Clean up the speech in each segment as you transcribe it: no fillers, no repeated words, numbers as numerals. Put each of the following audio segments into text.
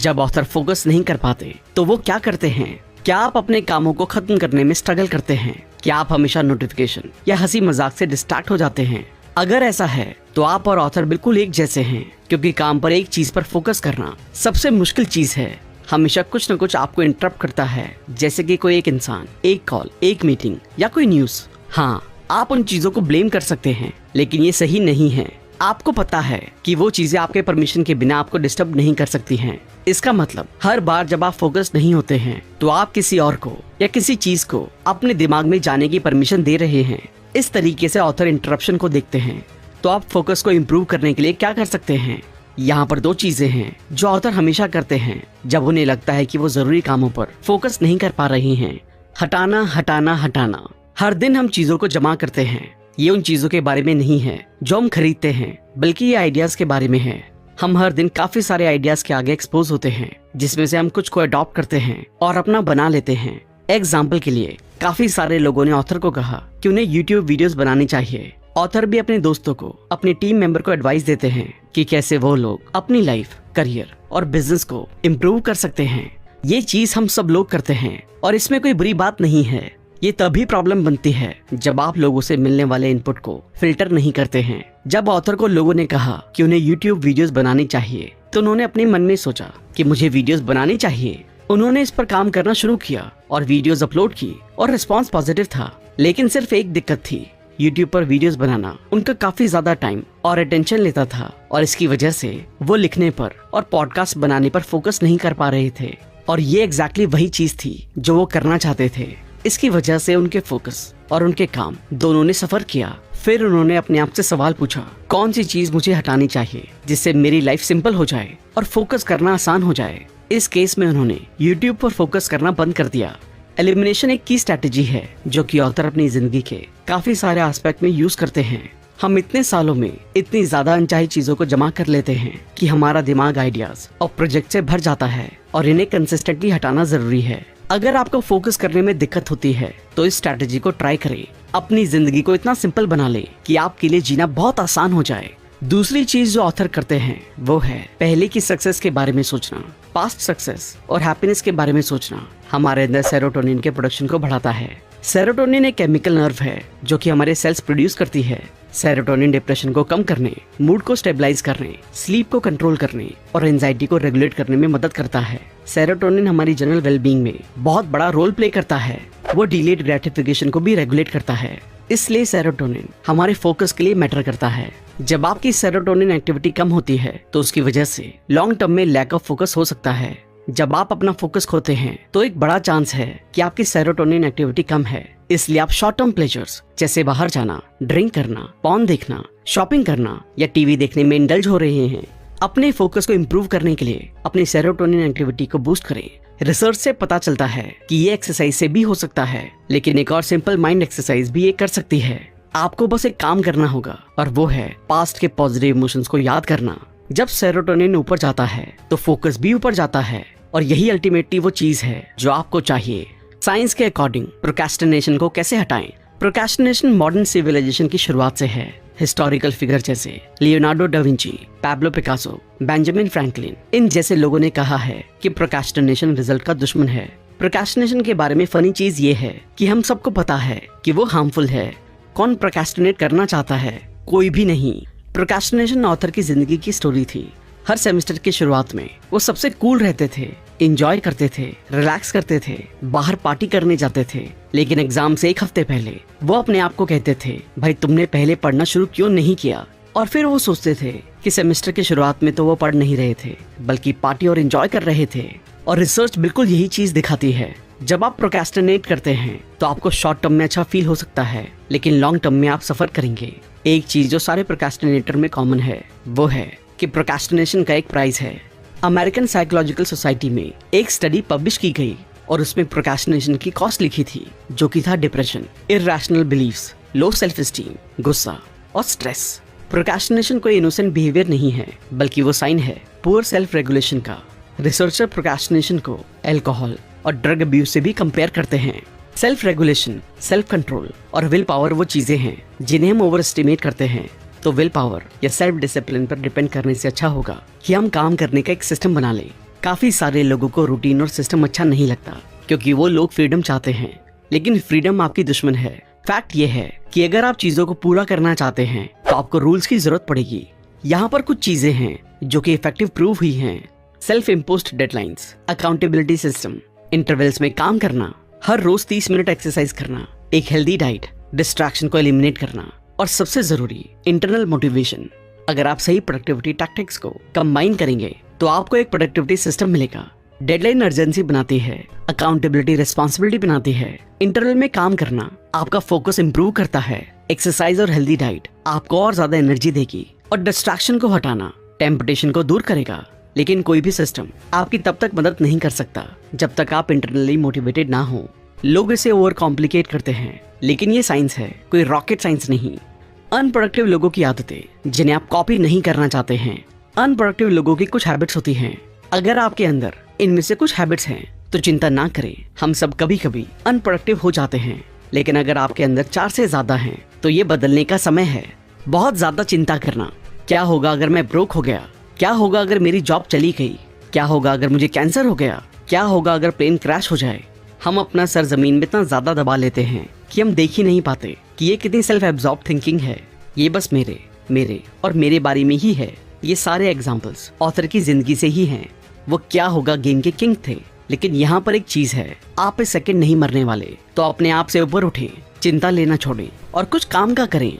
जब author focus नहीं कर पाते तो वो क्या करते हैं? क्या आप अपने कामों को खत्म करने में स्ट्रगल करते हैं? क्या आप हमेशा नोटिफिकेशन या हंसी मजाक से डिस्ट्रैक्ट हो जाते हैं? अगर ऐसा है तो आप और ऑथर बिल्कुल एक जैसे हैं, क्योंकि काम पर एक चीज पर फोकस करना सबसे मुश्किल चीज है। हमेशा कुछ न कुछ आपको इंटरप्ट करता है, जैसे कि कोई एक इंसान, एक कॉल, एक मीटिंग या कोई न्यूज। हाँ, आप उन चीजों को ब्लेम कर सकते हैं, लेकिन ये सही नहीं है। आपको पता है कि वो चीजें आपके परमिशन के बिना आपको डिस्टर्ब नहीं कर सकती हैं। इसका मतलब हर बार जब आप फोकस नहीं होते हैं तो आप किसी और को या किसी चीज को अपने दिमाग में जाने की परमिशन दे रहे हैं। इस तरीके से ऑथर इंटरप्शन को देखते हैं। तो आप फोकस को इम्प्रूव करने के लिए क्या कर सकते हैं? यहाँ पर दो चीजें हैं जो ऑथर हमेशा करते हैं जब उन्हें लगता है कि वो जरूरी कामों पर फोकस नहीं कर पा रही हैं। हटाना, हटाना, हटाना। हर दिन हम चीजों को जमा करते हैं। ये उन चीजों के बारे में नहीं है जो हम खरीदते हैं, बल्कि ये आइडियाज के बारे में है। हम हर दिन काफी सारे आइडियाज के आगे एक्सपोज होते हैं, जिसमें से हम कुछ को अडॉप्ट करते हैं और अपना बना लेते हैं। एग्जाम्पल के लिए, काफी सारे लोगों ने ऑथर को कहा कि उन्हें यूट्यूब वीडियोस बनानी चाहिए। ऑथर भी अपने दोस्तों को, अपने टीम मेंबर को एडवाइस देते हैं कि कैसे वो लोग अपनी लाइफ, करियर और बिजनेस को इम्प्रूव कर सकते हैं। ये चीज हम सब लोग करते हैं और इसमें कोई बुरी बात नहीं है। ये तभी प्रॉब्लम बनती है जब आप लोगों से मिलने वाले इनपुट को फिल्टर नहीं करते हैं। जब ऑथर को लोगों ने कहा कि उन्हें यूट्यूब वीडियोस बनानी चाहिए, तो उन्होंने अपने मन में सोचा कि मुझे वीडियोस बनानी चाहिए। उन्होंने इस पर काम करना शुरू किया और वीडियोस अपलोड की और रिस्पांस पॉजिटिव था। लेकिन सिर्फ एक दिक्कत थी, यूट्यूब पर वीडियोस बनाना उनका काफी ज्यादा टाइम और अटेंशन लेता था, और इसकी वजह से वो लिखने पर और पॉडकास्ट बनाने पर फोकस नहीं कर पा रहे थे। और ये एग्जैक्टली वही चीज थी जो वो करना चाहते थे। इसकी वजह से उनके फोकस और उनके काम दोनों ने सफर किया। फिर उन्होंने अपने आप से सवाल पूछा, कौन सी चीज मुझे हटानी चाहिए जिससे मेरी लाइफ सिंपल हो जाए और फोकस करना आसान हो जाए। इस केस में उन्होंने यूट्यूब पर फोकस करना बंद कर दिया। एलिमिनेशन एक की स्ट्रैटेजी है जो कि ऑथर अपनी जिंदगी के काफी सारे एस्पेक्ट में यूज करते हैं। हम इतने सालों में इतनी ज्यादा अनचाही चीजों को जमा कर लेते हैं कि हमारा दिमाग आइडियाज और प्रोजेक्ट से भर जाता है, और इन्हें कंसिस्टेंटली हटाना जरूरी है। अगर आपको फोकस करने में दिक्कत होती है तो इस स्ट्रैटेजी को ट्राई करें। अपनी जिंदगी को इतना सिंपल बना ले कि आपके लिए जीना बहुत आसान हो जाए। दूसरी चीज जो ऑथर करते हैं वो है पहले की सक्सेस के बारे में सोचना। पास्ट सक्सेस और हैप्पीनेस के बारे में सोचना हमारे अंदर सेरोटोनिन के प्रोडक्शन को बढ़ाता है। सेरोटोनिन एक केमिकल नर्व है जो कि हमारे सेल्स प्रोड्यूस करती है। सेरोटोनिन डिप्रेशन को कम करने, मूड को स्टेबलाइज करने, स्लीप को कंट्रोल करने और एंजाइटी को रेगुलेट करने में मदद करता है। सेरोटोनिन हमारी जनरल वेलबींग में बहुत बड़ा रोल प्ले करता है। वो डिलेड ग्रेटिफिकेशन को भी रेगुलेट करता है। इसलिए सेरोटोनिन हमारे फोकस के लिए मैटर करता है। जब आपकी सेरोटोनिन एक्टिविटी कम होती है तो उसकी वजह से लॉन्ग टर्म में लैक ऑफ फोकस हो सकता है। जब आप अपना फोकस खोते हैं तो एक बड़ा चांस है कि आपकी सेरोटोनिन एक्टिविटी कम है। इसलिए आप शॉर्ट टर्म प्लेजर्स जैसे बाहर जाना, ड्रिंक करना, पॉर्न देखना, शॉपिंग करना या टीवी देखने में इंडल्ज हो रहे हैं। अपने फोकस को इम्प्रूव करने के लिए अपनी सेरोटोनिन एक्टिविटी को बूस्ट करें। रिसर्च से पता चलता है कि ये एक्सरसाइज से भी हो सकता है, लेकिन एक और सिंपल माइंड एक्सरसाइज भी ये कर सकती है। आपको बस एक काम करना होगा, और वो है पास्ट के पॉजिटिव इमोशंस को याद करना। जब सेरोटोनिन ऊपर जाता है तो फोकस भी ऊपर जाता है, और यही अल्टीमेटली वो चीज है जो आपको चाहिए। साइंस के अकॉर्डिंग प्रोक्रेस्टिनेशन को कैसे हटाएं? प्रोक्रेस्टिनेशन मॉडर्न सिविलाइजेशन की शुरुआत से है। हिस्टोरिकल फिगर जैसे Leonardo da Vinci, Pablo Picasso, Benjamin Franklin, इन जैसे लोगों ने कहा है कि प्रोक्रेस्टिनेशन रिजल्ट का दुश्मन है। प्रोक्रेस्टिनेशन के बारे में फनी चीज ये है कि हम सबको पता है कि वो हार्मफुल है। कौन प्रोक्रेस्टिनेट करना चाहता है? कोई भी नहीं। प्रोक्रेस्टिनेशन ऑथर की जिंदगी की स्टोरी थी। हर सेमेस्टर की शुरुआत में वो सबसे कूल रहते थे, एंजॉय करते थे, रिलैक्स करते थे, बाहर पार्टी करने जाते थे। लेकिन एग्जाम से एक हफ्ते पहले वो अपने आप को कहते थे, भाई तुमने पहले पढ़ना शुरू क्यों नहीं किया? और फिर वो सोचते थे कि सेमेस्टर की शुरुआत में तो वो पढ़ नहीं रहे थे, बल्कि पार्टी और एंजॉय कर रहे थे। और रिसर्च बिल्कुल यही चीज दिखाती है। जब आप प्रोक्रेस्टिनेट करते हैं तो आपको शॉर्ट टर्म में अच्छा फील हो सकता है, लेकिन लॉन्ग टर्म में आप सफर करेंगे। एक चीज जो सारे प्रोक्रेस्टिनेटर में कॉमन है वो है कि प्रोक्रेस्टिनेशन का एक प्राइस है। अमेरिकन साइकोलॉजिकल सोसाइटी में एक स्टडी पब्लिश की गई और उसमें प्रोक्रेस्टिनेशन की कॉस्ट लिखी थी, जो कि था depression, irrational beliefs, low self esteem, गुस्सा और स्ट्रेस। प्रोक्रेस्टिनेशन कोई इनोसेंट बिहेवियर नहीं है, बल्कि वो साइन है पुअर सेल्फ रेगुलेशन का। रिसर्चर प्रोक्रेस्टिनेशन को अल्कोहल और ड्रग अब्यूज से भी कंपेयर करते हैं। सेल्फ रेगुलेशन, सेल्फ कंट्रोल और विल पावर वो चीजें हैं जिन्हें हम ओवर एस्टिमेट करते हैं। तो विल पावर या सेल्फ डिसिप्लिन पर डिपेंड करने से अच्छा होगा कि हम काम करने का एक सिस्टम बना लें। काफी सारे लोगों को रूटीन और सिस्टम अच्छा नहीं लगता क्योंकि वो लोग फ्रीडम चाहते हैं, लेकिन फ्रीडम आपकी दुश्मन है। फैक्ट ये है कि अगर आप चीजों को पूरा करना चाहते हैं तो आपको रूल्स की जरूरत पड़ेगी। यहाँ पर कुछ चीजें हैं जो कि इफेक्टिव प्रूव हुई हैं। Self imposed deadlines, accountability system, intervals में काम करना, हर रोज 30 मिनट एक्सरसाइज करना, एक हेल्दी डाइट, डिस्ट्रैक्शन को एलिमिनेट करना और सबसे जरूरी इंटरनल मोटिवेशन। अगर आप सही प्रोडक्टिविटी टैक्टिक्स को कंबाइन करेंगे तो आपको एक प्रोडक्टिविटी सिस्टम मिलेगा। डेडलाइन अर्जेंसी बनाती है, अकाउंटेबिलिटी रिस्पॉन्सिबिलिटी बनाती है, इंटरवल में काम करना आपका फोकस इंप्रूव करता है, एक्सरसाइज और हेल्दी डाइट आपको और ज्यादा एनर्जी देगी और डिस्ट्रैक्शन को हटाना टेम्पटेशन को दूर करेगा। लेकिन कोई भी सिस्टम आपकी तब तक मदद नहीं कर सकता जब तक आप इंटरनली मोटिवेटेड ना हो। लोग इसे ओवर कॉम्प्लिकेट करते हैं, लेकिन ये साइंस है, कोई रॉकेट साइंस नहीं। अनप्रोडक्टिव लोगों की आदतें जिन्हें आप कॉपी नहीं करना चाहते हैं। अनप्रोडक्टिव लोगों की कुछ हैबिट्स होती हैं। अगर आपके अंदर इनमें से कुछ हैबिट्स हैं तो चिंता ना करें, हम सब कभी कभी अनप्रोडक्टिव हो जाते हैं। लेकिन अगर आपके अंदर 4 से ज्यादा हैं तो ये बदलने का समय है। बहुत ज्यादा चिंता करना, क्या होगा अगर मैं ब्रोक हो गया, क्या होगा अगर मेरी जॉब चली गई, क्या होगा अगर मुझे कैंसर हो गया, क्या होगा अगर प्लेन क्रैश हो जाए। हम अपना सर जमीन में इतना ज्यादा दबा लेते हैं कि हम देख ही नहीं पाते कि ये कितनी सेल्फ एब्जॉर्ब थिंकिंग है। ये बस मेरे और मेरे बारे में ही है। ये सारे एग्जाम्पल्स ऑथर की जिंदगी से ही हैं। वो क्या होगा गेम के किंग थे। लेकिन यहाँ पर एक चीज है, आप इस सेकंड नहीं मरने वाले, तो अपने आप से ऊपर उठें, चिंता लेना छोड़ें और कुछ काम का करें।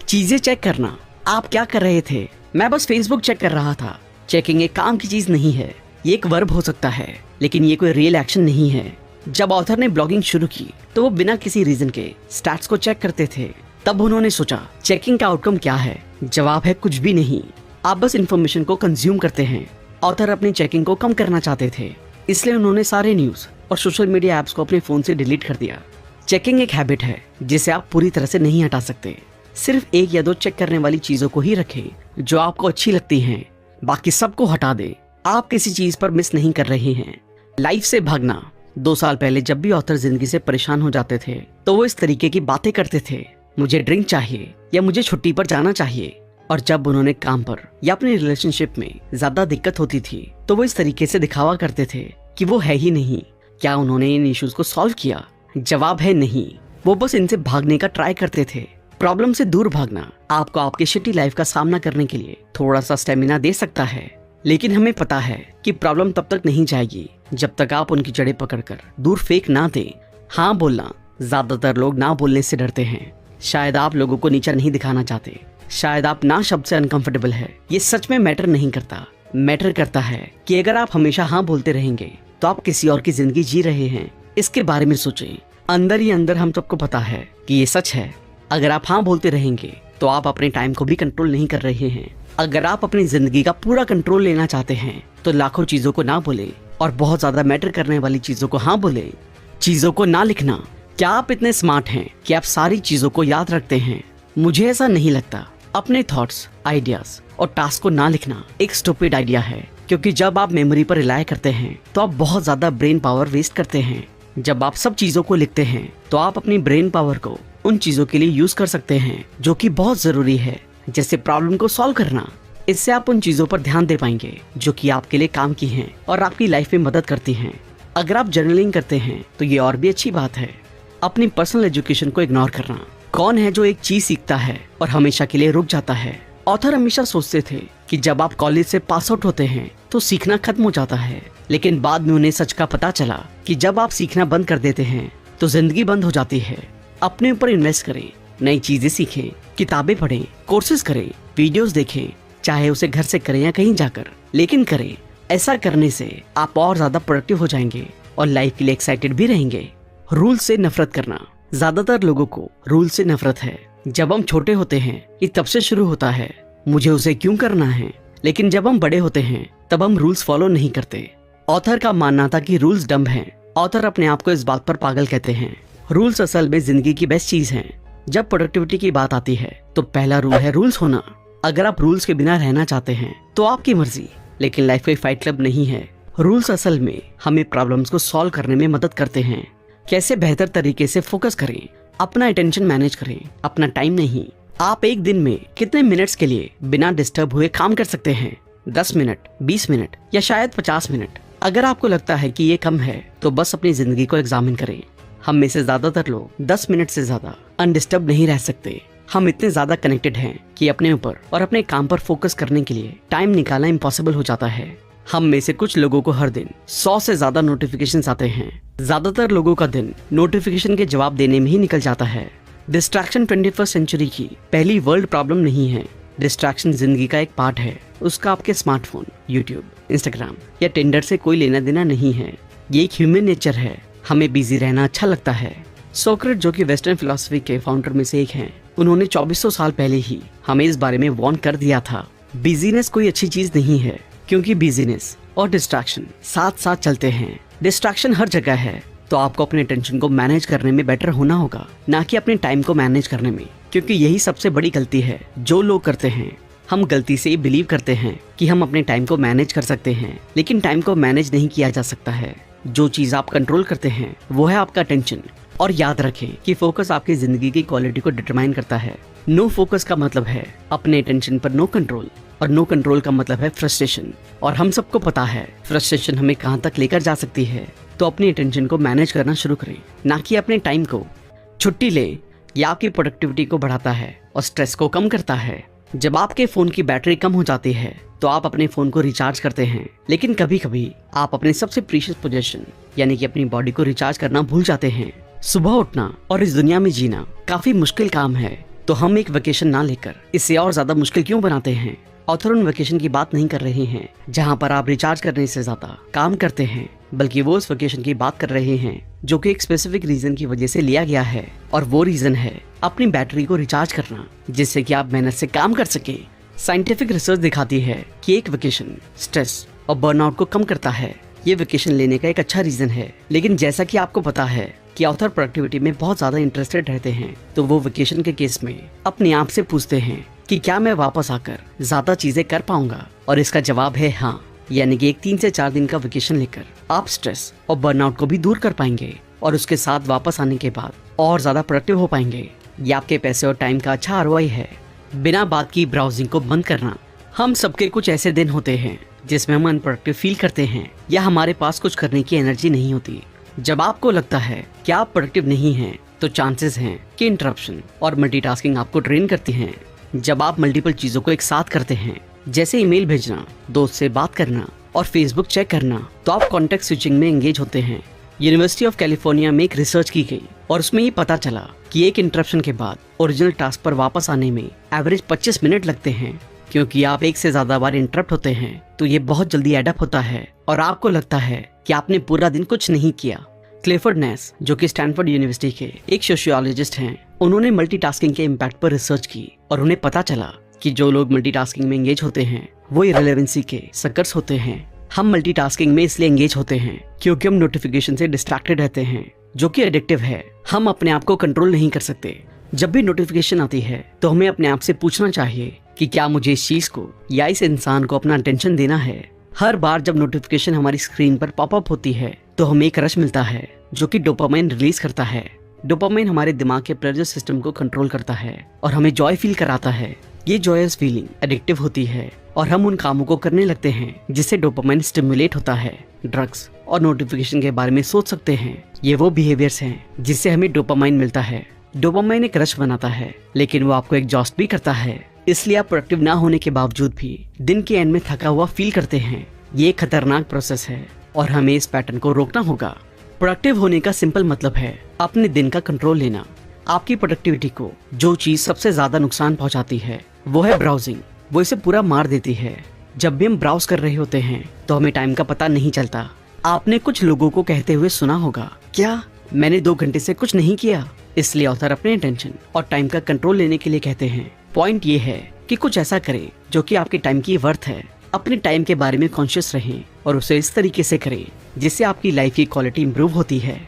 चीजें चेक करना, आप क्या कर रहे थे? मैं बस फेसबुक चेक कर रहा था। चेकिंग एक काम की चीज नहीं है, ये एक वर्ब हो सकता है, लेकिन ये कोई रियल एक्शन नहीं है। जब ऑथर ने ब्लॉगिंग शुरू की तो वो बिना किसी रीजन के स्टैट्स को चेक करते थे। तब उन्होंने सोचा चेकिंग का आउटकम क्या है? जवाब है कुछ भी नहीं, आप बस इन्फॉर्मेशन को कंज्यूम करते हैं। ऑथर अपनी चेकिंग को कम करना चाहते थे, इसलिए उन्होंने सारे न्यूज और सोशल मीडिया एप्स को अपने फोन से डिलीट कर दिया। चेकिंग एक हैबिट है जिसे आप पूरी तरह से नहीं हटा सकते। सिर्फ 1 या 2 चेक करने वाली चीजों को ही रखें जो आपको अच्छी लगती हैं, बाकी सबको हटा दे। आप किसी चीज पर मिस नहीं कर रहे हैं। लाइफ से भागना। 2 साल पहले जब भी ऑथर जिंदगी से परेशान हो जाते थे तो वो इस तरीके की बातें करते थे, मुझे ड्रिंक चाहिए या मुझे छुट्टी पर जाना चाहिए। और जब उन्होंने काम पर या अपनी रिलेशनशिप में ज्यादा दिक्कत होती थी तो वो इस तरीके से दिखावा करते थे कि वो है ही नहीं। क्या उन्होंने इन इश्यूज को सॉल्व किया? जवाब है नहीं। वो बस इनसे भागने का ट्राई करते थे। प्रॉब्लम से दूर भागना आपको आपके शिटी लाइफ का सामना करने के लिए थोड़ा सा स्टेमिना दे सकता है, लेकिन हमें पता है कि प्रॉब्लम तब तक नहीं जाएगी जब तक आप उनकी जड़ें पकड़कर दूर फेंक ना दें। हाँ बोलना, ज्यादातर लोग ना बोलने से डरते हैं। शायद आप लोगों को नीचा नहीं दिखाना चाहते, शायद आप ना शब्द से अनकंफर्टेबल है। ये सच में मैटर नहीं करता। मैटर करता है कि अगर आप हमेशा हाँ बोलते रहेंगे तो आप किसी और की जिंदगी जी रहे हैं। इसके बारे में सोचें। अंदर ही अंदर हम सबको पता है कि ये सच है। अगर आप हाँ बोलते रहेंगे तो आप अपने टाइम को भी कंट्रोल नहीं कर रहे हैं। अगर आप अपनी जिंदगी का पूरा कंट्रोल लेना चाहते हैं तो लाखों चीजों को ना बोले और बहुत ज्यादा मैटर करने वाली चीजों को हाँ बोले। चीजों को ना लिखना। क्या आप इतने स्मार्ट हैं कि आप सारी चीजों को याद रखते हैं? मुझे ऐसा नहीं लगता। अपने थॉट्स, आइडियाज और टास्क को ना लिखना एक स्टूपिड आइडिया है, क्योंकि जब आप मेमोरी पर रिलाय करते हैं तो आप बहुत ज्यादा ब्रेन पावर वेस्ट करते हैं। जब आप सब चीजों को लिखते हैं तो आप अपनी ब्रेन पावर को उन चीजों के लिए यूज कर सकते हैं जो कि बहुत जरूरी है, जैसे प्रॉब्लम को सॉल्व करना। इससे आप उन चीजों पर ध्यान दे पाएंगे जो कि आपके लिए काम की हैं और आपकी लाइफ में मदद करती हैं। अगर आप जर्नलिंग करते हैं तो ये और भी अच्छी बात है। अपनी पर्सनल एजुकेशन को इग्नोर करना। कौन है जो एक चीज सीखता है और हमेशा के लिए रुक जाता है? ऑथर हमेशा सोचते थे कि जब आप कॉलेज से पास आउट होते हैं तो सीखना खत्म हो जाता है, लेकिन बाद में उन्हें सच का पता चला कि जब आप सीखना बंद कर देते हैं तो जिंदगी बंद हो जाती है। अपने ऊपर इन्वेस्ट करें, नई चीजें सीखें, किताबें पढ़ें, कोर्सेज करें, वीडियोस देखें, चाहे उसे घर से करें या कहीं जाकर, लेकिन करें। ऐसा करने से आप और ज्यादा प्रोडक्टिव हो जाएंगे और लाइफ के लिए एक्साइटेड भी रहेंगे। रूल से नफरत करना। ज्यादातर लोगों को रूल से नफरत है। जब हम छोटे होते हैं ये तब से शुरू होता है, मुझे उसे क्यों करना है। लेकिन जब हम बड़े होते हैं तब हम रूल्स फॉलो नहीं करते। ऑथर का मानना था कि रूल्स डम्ब हैं। ऑथर अपने आप को इस बात पर पागल कहते हैं। रूल्स असल में जिंदगी की बेस्ट चीज है। जब प्रोडक्टिविटी की बात आती है तो पहला रूल है रूल्स होना। अगर आप रूल्स के बिना रहना चाहते हैं तो आपकी मर्जी, लेकिन लाइफ कोई फाइट क्लब नहीं है। रूल्स असल में हमें प्रॉब्लम्स को सॉल्व करने में मदद करते हैं। कैसे बेहतर तरीके से फोकस करें, अपना अटेंशन मैनेज करें, अपना टाइम नहीं। आप एक दिन में कितने मिनट्स के लिए बिना डिस्टर्ब हुए काम कर सकते हैं? 10 मिनट, 20 मिनट या शायद 50 मिनट। अगर आपको लगता है कि ये कम है तो बस अपनी जिंदगी को एग्जामिन करें। हम में से ज्यादातर लोग 10 मिनट से ज्यादा अनडिस्टर्ब नहीं रह सकते। हम इतने ज्यादा कनेक्टेड हैं कि अपने ऊपर और अपने काम पर फोकस करने के लिए टाइम निकालना इम्पॉसिबल हो जाता है। हम में से कुछ लोगों को हर दिन 100 से ज्यादा नोटिफिकेशंस आते हैं। ज्यादातर लोगों का दिन नोटिफिकेशन के जवाब देने में ही निकल जाता है। डिस्ट्रैक्शन 21st सेंचुरी की पहली वर्ल्ड प्रॉब्लम नहीं है। डिस्ट्रैक्शन जिंदगी का एक पार्ट है। उसका आपके स्मार्टफोन, यूट्यूब, इंस्टाग्राम या टिंडर से कोई लेना देना नहीं है। ये एक ह्यूमन नेचर है। हमें बिजी रहना अच्छा लगता है। सोक्रेट, जो कि वेस्टर्न फिलॉसफी के फाउंडर में से एक हैं, उन्होंने 2400 साल पहले ही हमें इस बारे में वार्न कर दिया था। बिजीनेस कोई अच्छी चीज नहीं है, क्योंकि बिजीनेस और डिस्ट्रैक्शन साथ साथ चलते हैं। डिस्ट्रैक्शन हर जगह है, तो आपको अपने टेंशन को मैनेज करने में बेटर होना होगा, ना कि अपने टाइम को मैनेज करने में, क्योंकि यही सबसे बड़ी गलती है जो लोग करते हैं। हम गलती से बिलीव करते हैं कि हम अपने टाइम को मैनेज कर सकते हैं, लेकिन टाइम को मैनेज नहीं किया जा सकता है। जो चीज आप कंट्रोल करते हैं वो है आपका टेंशन। और याद रखें कि फोकस आपकी जिंदगी की क्वालिटी को डिटरमाइन करता है। नो फोकस का मतलब है अपने टेंशन पर नो कंट्रोल, और नो कंट्रोल का मतलब है फ्रस्ट्रेशन। और हम सबको पता है फ्रस्ट्रेशन हमें कहां तक लेकर जा सकती है। तो अपनी टेंशन को मैनेज करना शुरू करें, ना कि अपने टाइम को। छुट्टी लें, यह आपकी प्रोडक्टिविटी को बढ़ाता है और स्ट्रेस को कम करता है। जब आपके फोन की बैटरी कम हो जाती है तो आप अपने फोन को रिचार्ज करते हैं, लेकिन कभी कभी आप अपने सबसे प्रीशियस पोजेशन यानी कि अपनी बॉडी को रिचार्ज करना भूल जाते हैं। सुबह उठना और इस दुनिया में जीना काफी मुश्किल काम है, तो हम एक वेकेशन ना लेकर इसे और ज्यादा मुश्किल क्यों बनाते हैं। ऑथर उन वेकेशन की बात नहीं कर रहे हैं जहाँ पर आप रिचार्ज करने से ज्यादा काम करते हैं, बल्कि वो उस वेकेशन की बात कर रहे हैं जो कि एक स्पेसिफिक रीजन की वजह से लिया गया है। और वो रीजन है अपनी बैटरी को रिचार्ज करना, जिससे कि आप मेहनत से काम कर सके। साइंटिफिक रिसर्च दिखाती है कि एक वेकेशन स्ट्रेस और बर्नआउट को कम करता है। ये वेकेशन लेने का एक अच्छा रीजन है, लेकिन जैसा कि आपको पता है कि ऑथर प्रोडक्टिविटी में बहुत ज्यादा इंटरेस्टेड रहते हैं, तो वो वेकेशन के केस में अपने आप से पूछते हैं कि क्या मैं वापस आकर ज्यादा चीजें कर पाऊंगा। और इसका जवाब है हाँ, यानी कि एक 3 से 4 दिन का वेकेशन लेकर आप स्ट्रेस और बर्नआउट को भी दूर कर पाएंगे, और उसके साथ वापस आने के बाद और ज्यादा प्रोडक्टिव हो पाएंगे। ये आपके पैसे और टाइम का अच्छा ROI है। बिना बात की ब्राउजिंग को बंद करना। हम सबके कुछ ऐसे दिन होते हैं जिसमें हम अनप्रोडक्टिव फील करते हैं, या हमारे पास कुछ करने की एनर्जी नहीं होती। जब आपको लगता है कि आप प्रोडक्टिव नहीं हैं, तो चांसेस हैं कि इंटरप्शन और मल्टीटास्किंग आपको ट्रेन करती हैं। जब आप मल्टीपल चीजों को एक साथ करते हैं, जैसे ईमेल भेजना, दोस्त से बात करना और फेसबुक चेक करना, तो आप कॉन्टेक्स्ट स्विचिंग में एंगेज होते हैं। यूनिवर्सिटी ऑफ कैलिफोर्निया में एक रिसर्च की गई और उसमें ये पता चला कि एक इंटरप्शन के बाद ओरिजिनल टास्क पर वापस आने में एवरेज 25 मिनट लगते हैं। क्योंकि आप एक से ज्यादा बार इंटरप्ट होते हैं, तो ये बहुत जल्दी एडअप होता है और आपको लगता है कि आपने पूरा दिन कुछ नहीं किया। क्लेफर्ड नेस, जो कि स्टैनफोर्ड यूनिवर्सिटी के एक सोशियोलॉजिस्ट हैं, उन्होंने मल्टीटास्किंग के इम्पैक्ट पर रिसर्च की और उन्हें पता चला कि जो लोग मल्टीटास्किंग में एंगेज होते हैं वो इररिलेवेंसी के सकर्स होते हैं। हम मल्टीटास्किंग में इसलिए एंगेज होते हैं क्योंकि हम नोटिफिकेशन से डिस्ट्रैक्टेड रहते हैं, जो कि एडिक्टिव है। हम अपने आप को कंट्रोल नहीं कर सकते। जब भी नोटिफिकेशन आती है तो हमें अपने आप से पूछना चाहिए कि क्या मुझे इस चीज को या इस इंसान को अपना अटेंशन देना है। हर बार जब नोटिफिकेशन हमारी स्क्रीन पर पॉपअप होती है तो हमें एक रश मिलता है जो कि डोपामाइन रिलीज करता है। डोपामाइन हमारे दिमाग के प्लेजर सिस्टम को कंट्रोल करता है और हमें जॉय फील कराता है। ये जॉयस फीलिंग एडिक्टिव होती है और हम उन कामों को करने लगते हैं जिससे डोपामाइन स्टिमुलेट होता है। ड्रग्स और नोटिफिकेशन के बारे में सोच सकते हैं। ये वो बिहेवियर्स हैं जिससे हमें डोपामाइन मिलता है। डोपामाइन एक रश बनाता है, लेकिन वो आपको एग्जॉस्ट भी करता है। इसलिए आप प्रोडक्टिव ना होने के बावजूद भी दिन के एंड में थका हुआ फील करते हैं। ये एक खतरनाक प्रोसेस है और हमें इस पैटर्न को रोकना होगा। प्रोडक्टिव होने का सिंपल मतलब है अपने दिन का कंट्रोल लेना। आपकी प्रोडक्टिविटी को जो चीज सबसे ज्यादा नुकसान पहुंचाती है वो है ब्राउजिंग। वो इसे पूरा मार देती है। जब भी हम ब्राउज कर रहे होते हैं तो हमें टाइम का पता नहीं चलता। आपने कुछ लोगों को कहते हुए सुना होगा, क्या मैंने 2 घंटे से कुछ नहीं किया। इसलिए ऑथर अपने अटेंशन और टाइम का कंट्रोल लेने के लिए कहते हैं, पॉइंट ये है कि कुछ ऐसा करें जो कि आपके टाइम की वर्थ है। अपने टाइम के बारे में कॉन्शियस रहें और उसे इस तरीके से करें जिससे आपकी लाइफ की क्वालिटी इंप्रूव होती है।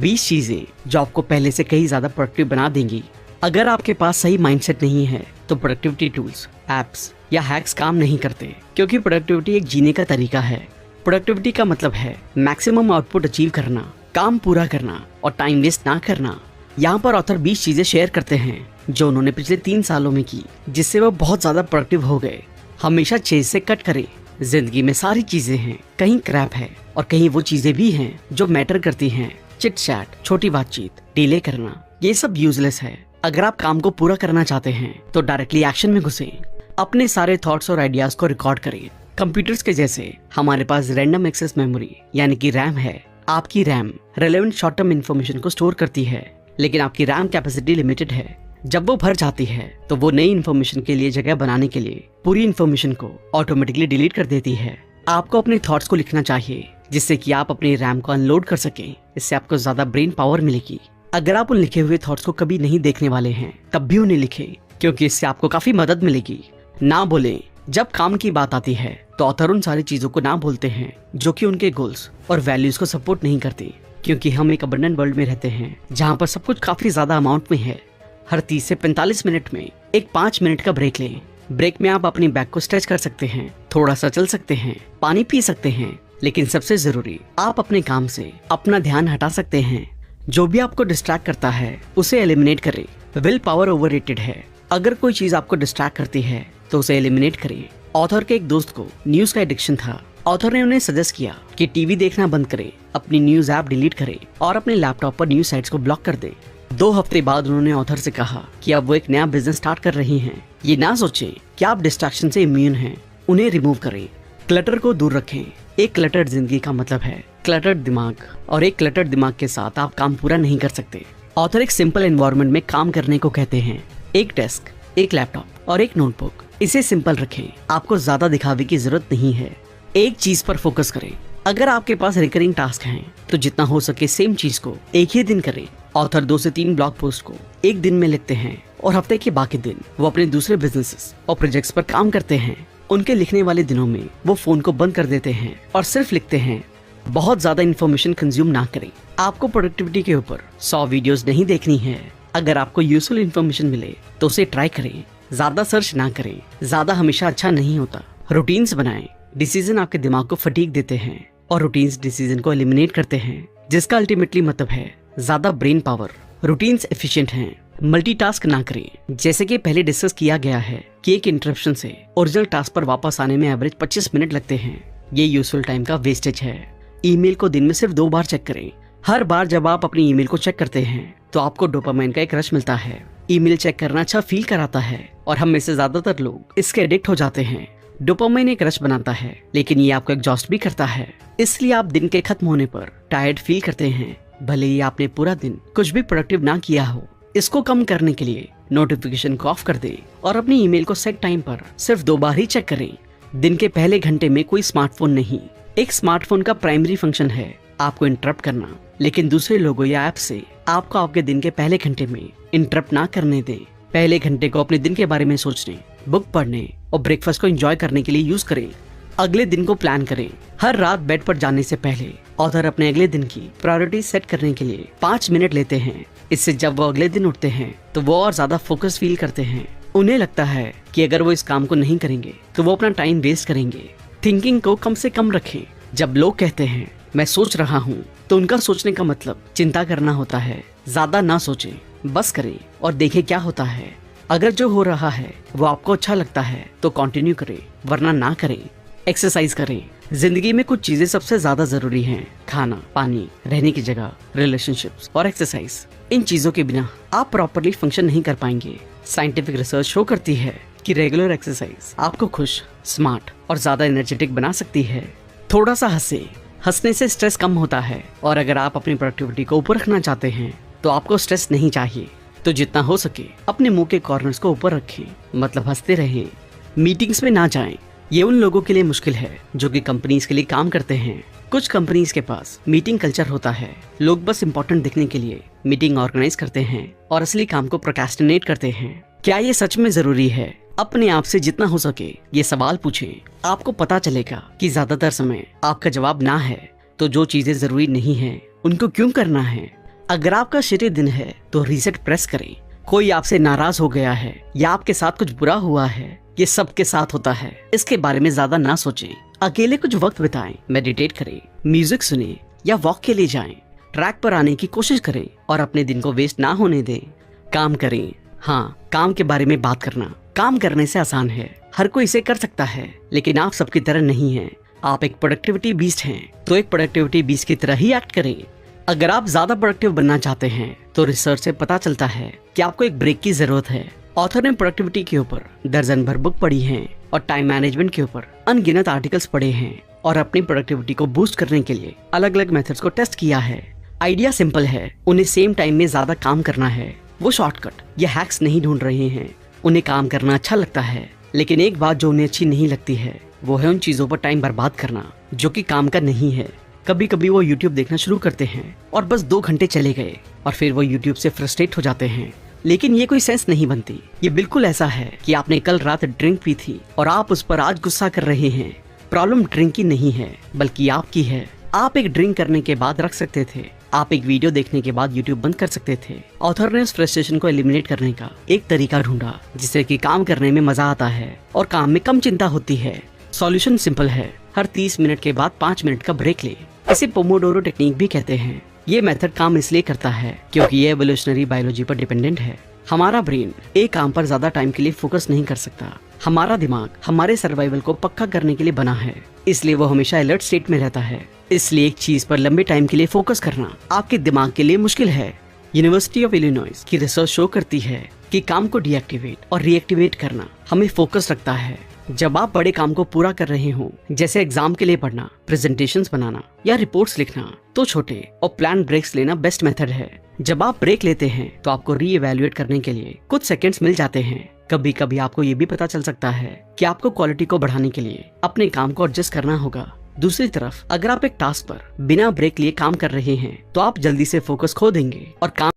20 चीजें जो आपको पहले से कहीं ज्यादा प्रोडक्टिव बना देंगी। अगर आपके पास सही माइंडसेट नहीं है तो प्रोडक्टिविटी टूल्स, एप्स या हैक्स काम नहीं करते, क्योंकि प्रोडक्टिविटी एक जीने का तरीका है। प्रोडक्टिविटी का मतलब है मैक्सिमम आउटपुट अचीव करना, काम पूरा करना और टाइम वेस्ट ना करना। यहाँ पर ऑथर 20 चीजें शेयर करते हैं जो उन्होंने पिछले 3 सालों में की, जिससे वो बहुत ज्यादा प्रोडक्टिव हो गए। हमेशा चेज से कट करें। जिंदगी में सारी चीजें हैं, कहीं क्रैप है और कहीं वो चीजें भी हैं जो मैटर करती हैं। चिट चैट, छोटी बातचीत, डिले करना, ये सब यूजलेस है। अगर आप काम को पूरा करना चाहते हैं तो डायरेक्टली एक्शन में घुसें। अपने सारे थॉट्स और आइडियाज को रिकॉर्ड करें। कंप्यूटर्स के जैसे हमारे पास रैंडम एक्सेस मेमोरी यानी कि रैम है। आपकी RAM relevant short term information को स्टोर करती है, लेकिन आपकी रैम कैपेसिटी लिमिटेड है। जब वो भर जाती है तो वो नई इन्फॉर्मेशन के लिए जगह बनाने के लिए पूरी इन्फॉर्मेशन को ऑटोमेटिकली डिलीट कर देती है। आपको अपने थॉट्स को लिखना चाहिए जिससे कि आप अपनी रैम को अनलोड कर सकें। इससे आपको ज्यादा ब्रेन पावर मिलेगी। अगर आप उन लिखे हुए थॉट्स को कभी नहीं देखने वाले हैं तब भी उन्हें लिखें, क्योंकि इससे आपको काफी मदद मिलेगी। ना बोलें। जब काम की बात आती है तो ऑथर उन सारी चीजों को ना बोलते हैं जो कि उनके गोल्स और वैल्यूज को सपोर्ट नहीं करती, क्योंकि हम एक अबंडेंट वर्ल्ड में रहते हैं जहाँ पर सब कुछ काफी ज्यादा अमाउंट में है। हर 30 से 45 मिनट में एक 5 मिनट का ब्रेक लें। ब्रेक में आप अपनी बैक को स्ट्रेच कर सकते हैं, थोड़ा सा चल सकते हैं, पानी पी सकते हैं, लेकिन सबसे जरूरी आप अपने काम से अपना ध्यान हटा सकते हैं। जो भी आपको डिस्ट्रैक्ट करता है उसे एलिमिनेट करें। विल पावर ओवररेटेड है। अगर कोई चीज आपको डिस्ट्रैक्ट करती है तो उसे एलिमिनेट करें। ऑथर के एक दोस्त को न्यूज का एडिक्शन था। ऑथर ने उन्हें सजेस्ट किया कि टीवी देखना बंद करें, अपनी न्यूज ऐप डिलीट करें और अपने लैपटॉप पर न्यूज साइट्स को ब्लॉक कर दे। 2 हफ्ते बाद उन्होंने ऑथर से कहा कि अब वो एक नया बिजनेस स्टार्ट कर रही हैं। ये ना सोचें कि आप डिस्ट्रैक्शन से इम्यून हैं, उन्हें रिमूव करें। क्लटर को दूर रखें। एक क्लटर्ड जिंदगी का मतलब है क्लटर्ड दिमाग, और एक क्लटर्ड दिमाग के साथ आप काम पूरा नहीं कर सकते। ऑथर एक सिंपल एनवायरनमेंट में काम करने को कहते हैं। एक डेस्क, एक लैपटॉप और एक नोटबुक। इसे सिंपल रखें। आपको ज्यादा दिखावे की जरूरत नहीं है। एक चीज पर फोकस करें। अगर आपके पास रिकरिंग टास्क हैं तो जितना हो सके सेम चीज को एक ही दिन करें। ऑथर 2 से 3 ब्लॉग पोस्ट को एक दिन में लिखते हैं और हफ्ते के बाकी दिन वो अपने दूसरे बिजनेसेस और प्रोजेक्ट्स पर काम करते हैं। उनके लिखने वाले दिनों में वो फोन को बंद कर देते हैं और सिर्फ लिखते हैं। बहुत ज्यादा इन्फॉर्मेशन कंज्यूम ना करें। आपको प्रोडक्टिविटी के ऊपर 100 वीडियोस नहीं देखनी है। अगर आपको यूजफुल इन्फॉर्मेशन मिले तो उसे ट्राई करें। ज्यादा सर्च ना करें। ज्यादा हमेशा अच्छा नहीं होता। रूटीन्स बनाएं। डिसीजन आपके दिमाग को फटीग देते हैं और रूटीन्स डिसीजन को एलिमिनेट करते हैं, जिसका अल्टीमेटली मतलब है ज्यादा ब्रेन पावर। रूटीन्स एफिशिएंट हैं। मल्टीटास्क ना करें। जैसे कि पहले डिस्कस किया गया है कि एक इंटरप्शन से ओरिजिनल टास्क पर वापस आने में एवरेज 25 मिनट लगते हैं। ये यूजफुल टाइम का वेस्टेज है। ईमेल को दिन में सिर्फ 2 बार चेक करें। हर बार जब आप अपनी ईमेल को चेक करते हैं तो आपको डोपामाइन का एक रश मिलता है। ईमेल चेक करना अच्छा फील कराता है और हम में से ज्यादातर लोग इसके एडिक्ट हो जाते हैं। डोपामाइन एक रश बनाता है, लेकिन ये आपको एग्जॉस्ट भी करता है। इसलिए आप दिन के खत्म होने पर टायर्ड फील करते हैं, भले ही आपने पूरा दिन कुछ भी प्रोडक्टिव ना किया हो। इसको कम करने के लिए नोटिफिकेशन को ऑफ कर दे और अपनी ईमेल को सेट टाइम पर सिर्फ 2 बार ही चेक करें। दिन के पहले घंटे में कोई स्मार्टफोन नहीं। एक स्मार्टफोन का प्राइमरी फंक्शन है आपको इंटरप्ट करना, लेकिन दूसरे लोगों या ऐप से आपको आपके दिन के पहले घंटे में इंटरप्ट ना करने दें। पहले घंटे को अपने दिन के बारे में सोचने, बुक पढ़ने और ब्रेकफास्ट को एंजॉय करने के लिए यूज करें। अगले दिन को प्लान करें। हर रात बेड पर जाने से पहले ऑथर अपने अगले दिन की प्रायोरिटी सेट करने के लिए 5 मिनट लेते हैं। इससे जब वो अगले दिन उठते हैं तो वो और ज्यादा फोकस फील करते हैं। उन्हें लगता है कि अगर वो इस काम को नहीं करेंगे तो वो अपना टाइम वेस्ट करेंगे। थिंकिंग को कम से कम रखें। जब लोग कहते हैं मैं सोच रहा हूँ तो उनका सोचने का मतलब चिंता करना होता है। ज्यादा ना सोचें, बस करें और देखें क्या होता है। अगर जो हो रहा है वो आपको अच्छा लगता है तो कंटिन्यू करें, वरना ना करें। एक्सरसाइज करें। जिंदगी में कुछ चीजें सबसे ज्यादा जरूरी हैं। खाना, पानी, रहने की जगह, रिलेशनशिप्स और एक्सरसाइज। इन चीजों के बिना आप प्रॉपरली फंक्शन नहीं कर पाएंगे। साइंटिफिक रिसर्च शो करती है कि रेगुलर एक्सरसाइज आपको खुश, स्मार्ट और ज्यादा एनर्जेटिक बना सकती है। थोड़ा सा हंसे। हंसने से स्ट्रेस कम होता है, और अगर आप अपनी प्रोडक्टिविटी को ऊपर रखना चाहते हैं तो आपको स्ट्रेस नहीं चाहिए। तो जितना हो सके अपने मुंह के कॉर्नर्स को ऊपर रखें, मतलब हंसते रहें। मीटिंग्स में ना जाएं। ये उन लोगों के लिए मुश्किल है जो कि कंपनीज के लिए काम करते हैं। कुछ कंपनीज के पास मीटिंग कल्चर होता है। लोग बस इम्पोर्टेंट दिखने के लिए मीटिंग ऑर्गेनाइज करते हैं और असली काम को प्रोक्रेस्टिनेट करते हैं। क्या ये सच में जरूरी है? अपने आप से जितना हो सके ये सवाल पूछें। आपको पता चलेगा कि ज्यादातर समय आपका जवाब ना है। तो जो चीजें जरूरी नहीं है उनको क्यों करना है? अगर आपका शिटी दिन है तो रीसेट प्रेस करें। कोई आपसे नाराज हो गया है या आपके साथ कुछ बुरा हुआ है, ये सबके साथ होता है। इसके बारे में ज्यादा ना सोचें। अकेले कुछ वक्त बिताएं, मेडिटेट करें, म्यूजिक सुने या वॉक के लिए जाएं। ट्रैक पर आने की कोशिश करें और अपने दिन को वेस्ट ना होने दें। काम करें। हाँ, काम के बारे में बात करना काम करने से आसान है, हर कोई इसे कर सकता है, लेकिन आप सबकी तरह नहीं हैं। आप एक प्रोडक्टिविटी बीस्ट हैं, तो एक प्रोडक्टिविटी बीस्ट की तरह ही एक्ट करें। अगर आप ज्यादा प्रोडक्टिव बनना चाहते हैं तो रिसर्च से पता चलता है कि आपको एक ब्रेक की जरूरत है। ऑथर ने प्रोडक्टिविटी के ऊपर दर्जन भर बुक पढ़ी हैं और टाइम मैनेजमेंट के ऊपर अनगिनत आर्टिकल्स पढ़े हैं और अपनी प्रोडक्टिविटी को बूस्ट करने के लिए अलग अलग मेथड्स को टेस्ट किया है। आइडिया सिंपल है, उन्हें सेम टाइम में ज्यादा काम करना है। वो शॉर्टकट या हैक्स नहीं ढूंढ रहे हैं, उन्हें काम करना अच्छा लगता है, लेकिन एक बात जो उन्हें अच्छी नहीं लगती है वो है उन चीजों पर टाइम बर्बाद करना जो कि काम का नहीं है। कभी कभी वो YouTube देखना शुरू करते हैं और बस 2 घंटे चले गए और फिर वो YouTube से फ्रस्ट्रेट हो जाते हैं, लेकिन ये कोई सेंस नहीं बनती। ये बिल्कुल ऐसा है कि आपने कल रात ड्रिंक पी थी और आप उस पर आज गुस्सा कर रहे हैं। प्रॉब्लम ड्रिंक की नहीं है बल्कि आपकी है। आप एक ड्रिंक करने के बाद रख सकते थे, आप एक वीडियो देखने के बाद YouTube बंद कर सकते थे। ऑथर ने उस फ्रस्ट्रेशन को एलिमिनेट करने का एक तरीका ढूंढा जिससे कि काम करने में मजा आता है और काम में कम चिंता होती है। सॉल्यूशन सिंपल है, हर 30 मिनट के बाद 5 मिनट का ब्रेक ले। इसे पोमोडोरो टेक्निक भी कहते हैं। ये मेथड काम इसलिए करता है क्योंकि ये एवोल्यूशनरी बायोलॉजी पर डिपेंडेंट है। हमारा ब्रेन एक काम पर ज्यादा टाइम के लिए फोकस नहीं कर सकता। हमारा दिमाग हमारे सर्वाइवल को पक्का करने के लिए बना है, इसलिए वो हमेशा अलर्ट स्टेट में रहता है। इसलिए एक चीज पर लंबे टाइम के लिए फोकस करना आपके दिमाग के लिए मुश्किल है। यूनिवर्सिटी ऑफ इलिनॉइस की रिसर्च शो करती है कि काम को डीएक्टिवेट और रीएक्टिवेट करना हमें फोकस रखता है। जब आप बड़े काम को पूरा कर रहे हो, जैसे एग्जाम के लिए पढ़ना, प्रेजेंटेशंस बनाना या रिपोर्ट्स लिखना, तो छोटे और प्लान ब्रेक्स लेना बेस्ट मेथड है। जब आप ब्रेक लेते हैं तो आपको री इवेल्युएट करने के लिए कुछ सेकंड्स मिल जाते हैं। कभी कभी आपको ये भी पता चल सकता है कि आपको क्वालिटी को बढ़ाने के लिए अपने काम को एडजस्ट करना होगा। दूसरी तरफ अगर आप एक टास्क पर बिना ब्रेक लिए काम कर रहे हैं तो आप जल्दी से फोकस खो देंगे और काम